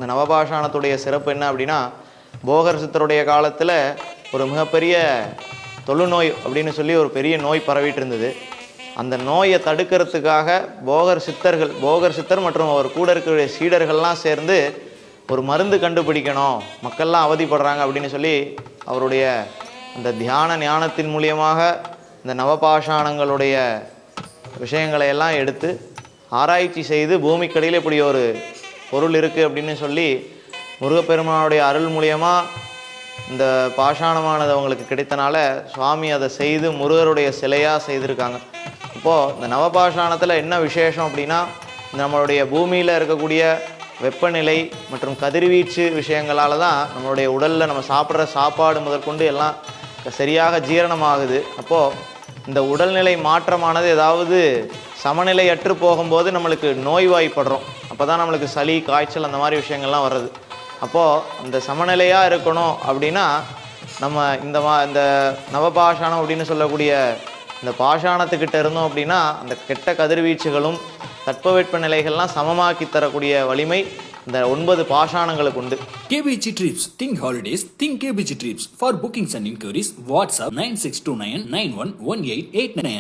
இந்த நவபாஷாணத்துடைய சிறப்பு என்ன அப்படின்னா, போகர் சித்தருடைய காலத்தில் ஒரு மிகப்பெரிய தொழுநோய் அப்படின்னு சொல்லி ஒரு பெரிய நோய் பரவிட்டு இருந்தது. அந்த நோயை தடுக்கிறதுக்காக போகர் சித்தர் மற்றும் அவர் கூட இருக்கிற சீடர்கள்லாம் சேர்ந்து ஒரு மருந்து கண்டுபிடிக்கணும், மக்கள்லாம் அவதிப்படுறாங்க அப்படின்னு சொல்லி அவருடைய அந்த தியான ஞானத்தின் மூலியமாக இந்த நவபாஷாணங்களுடைய விஷயங்களை எல்லாம் எடுத்து ஆராய்ச்சி செய்து பூமிக்கடியில் இப்படி ஒரு பொருள் இருக்குது அப்படின்னு சொல்லி முருகப்பெருமானுடைய அருள் மூலியமாக இந்த பாஷாணமானது அவங்களுக்கு கிடைத்தனால சுவாமி அதை செய்து முருகருடைய சிலையாக செய்திருக்காங்க. இப்போது இந்த நவபாஷாணத்தில் என்ன விசேஷம் அப்படின்னா, நம்மளுடைய பூமியில் இருக்கக்கூடிய வெப்பநிலை மற்றும் கதிர்வீச்சு விஷயங்களால் தான் நம்மளுடைய உடலில் நம்ம சாப்பிட்ற சாப்பாடு முதற்கொண்டு எல்லாம் சரியாக ஜீரணமாகுது. அப்போது இந்த உடல்நிலை மாற்றமானது ஏதாவது சமநிலையற்று போகும்போது நம்மளுக்கு நோய்வாய்ப்படுறோம். அப்போ தான் நம்மளுக்கு சளி, காய்ச்சல் அந்த மாதிரி விஷயங்கள்லாம் வர்றது. அப்போது இந்த சமநிலையாக இருக்கணும் அப்படின்னா நம்ம இந்த நவபாஷாணம் அப்படின்னு சொல்லக்கூடிய இந்த பாஷாணத்துக்கிட்ட இருந்தோம் அப்படின்னா அந்த கெட்ட கதிர்வீச்சுகளும் தட்பவெட்ப நிலைகள்லாம் சமமாக்கி தரக்கூடிய வலிமை இந்த 9 பாஷாணங்களுக்கு உண்டு. KBG Trips. Think holidays. Think KBG Trips. For bookings and inquiries, WhatsApp 9629911889.